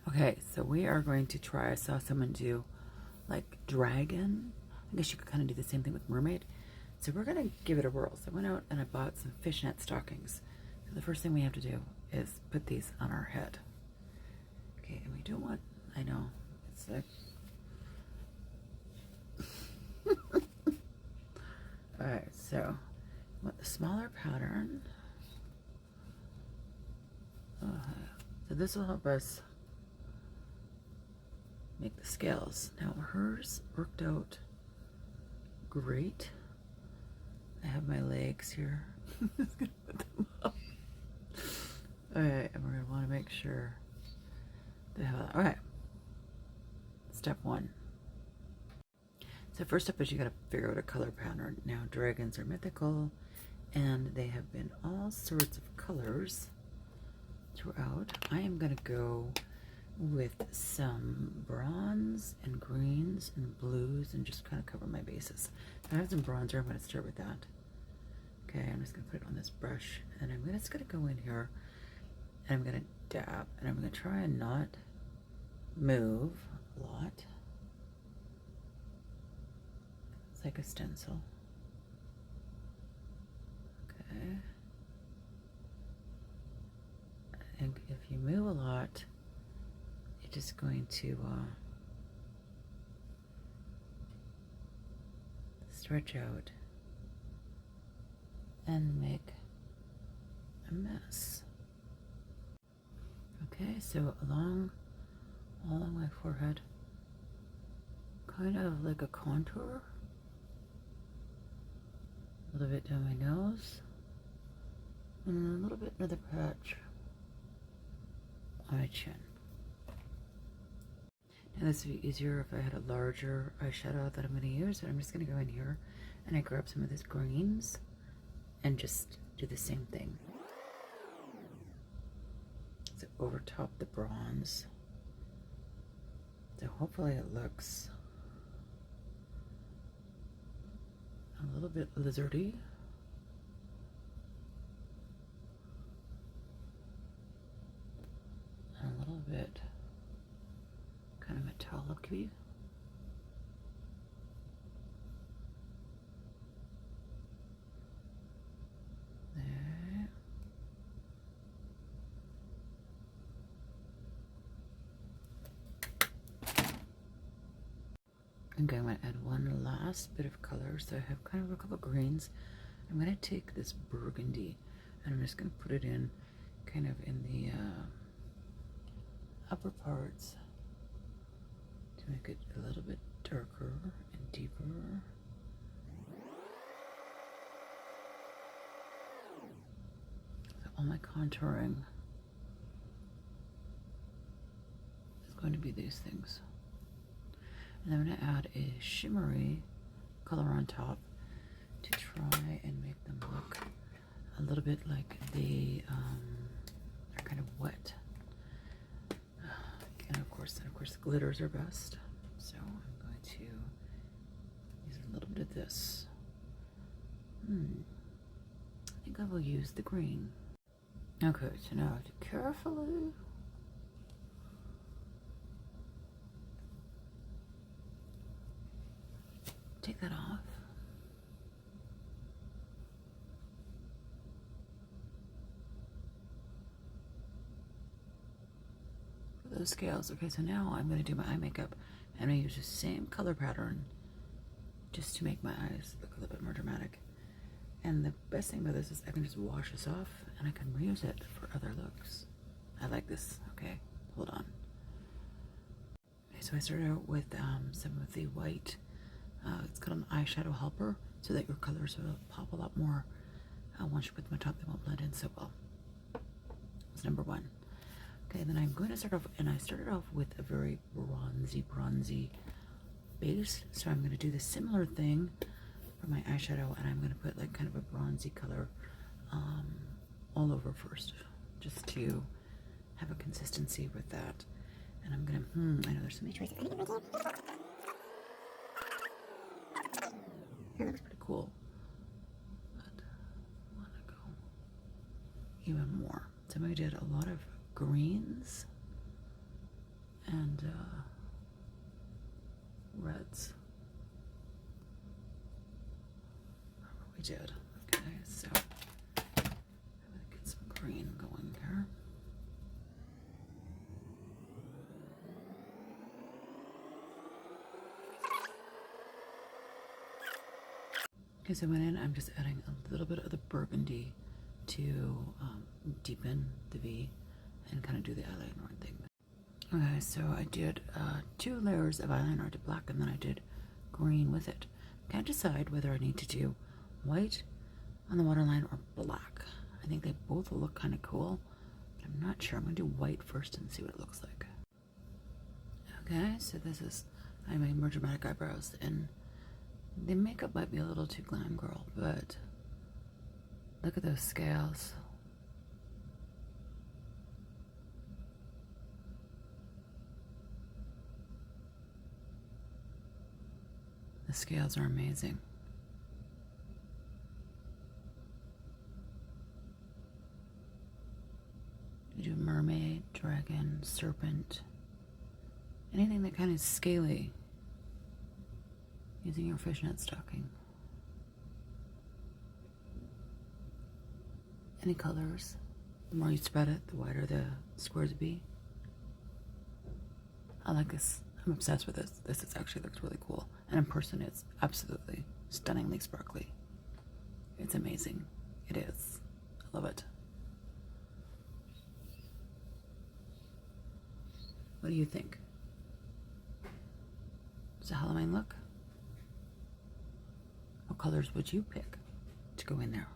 Okay, so we are going to try. I saw someone do like dragon. I guess you could kind of do the same thing with mermaid. So we're going to give it a whirl. So I went out and I bought some fishnet stockings. So the first thing we have to do is put these on our head. Okay, and we don't want, I know, it's like, alright, so want the smaller pattern. So this will help us make the scales. Now hers worked out great. I have my legs here. I'm just gonna put them up. Alright, and we're gonna want to make sure they have that. Alright. Step one. So first up is you gotta figure out a color pattern. Now dragons are mythical and they have been all sorts of colors throughout. I am gonna go with some bronze and greens and blues and just kind of cover my bases. I have some bronzer. I'm going to start with that. Okay, I'm just going to put it on this brush and I'm just going to go in here and I'm going to dab and I'm going to try and not move a lot. It's like a stencil. Okay. And if you move a lot, you're just going to stretch out and make a mess. Okay, so all along my forehead, kind of like a contour. A little bit down my nose, and a little bit another patch on my chin. Now this would be easier if I had a larger eyeshadow that I'm going to use, but I'm just going to go in here and I grab some of these greens and just do the same thing. So over top the bronze. So hopefully it looks a little bit lizardy. And a little bit kind of metallic-y. There. Okay, I'm going to add one last bit of color. So I have kind of a couple greens. I'm going to take this burgundy and I'm just going to put it in kind of in the upper parts to make it a little bit darker and deeper. So all my contouring is going to be these things. And I'm going to add a shimmery color on top to try and make them look a little bit like they are kind of wet. And of course, glitters are best. So I'm going to use a little bit of this. I think I will use the green. Okay, so now I have to carefully take that off. Those scales. Okay, so now I'm going to do my eye makeup and I'm going to use the same color pattern just to make my eyes look a little bit more dramatic. And the best thing about this is I can just wash this off and I can reuse it for other looks. I like this. Okay, hold on. Okay, so I started out with some of the white. It's called an eyeshadow helper so that your colors will pop a lot more. Once you put them on top, they won't blend in so well. That's number one. Okay, then I'm going to start off, and I started off with a very bronzy base. So I'm going to do the similar thing for my eyeshadow, and I'm going to put like kind of a bronzy color all over first, just to have a consistency with that. And I'm going to, I know there's so many choices. That looks pretty cool. But I want to go even more. So I did a lot of greens and reds. We did. Okay, so I'm gonna get some green going here. Okay, so I went in, I'm just adding a little bit of the burgundy to deepen the V and kind of do the eyeliner thing. Okay, so I did 2 layers of eyeliner. I did black and then I did green with it. Can't decide whether I need to do white on the waterline or black. I think they both will look kind of cool, but I'm not sure. I'm going to do white first and see what it looks like. Okay, so this is, I made more dramatic eyebrows, and the makeup might be a little too glam girl, but look at those scales. The scales are amazing. You do mermaid, dragon, serpent, anything that kind of scaly, using your fishnet stocking. Any colors. The more you spread it, the wider the squares be. I like this. I'm obsessed with this. This actually looks really cool. And in person, it's absolutely stunningly sparkly. It's amazing. It is. I love it. What do you think? Does a Halloween look? What colors would you pick to go in there?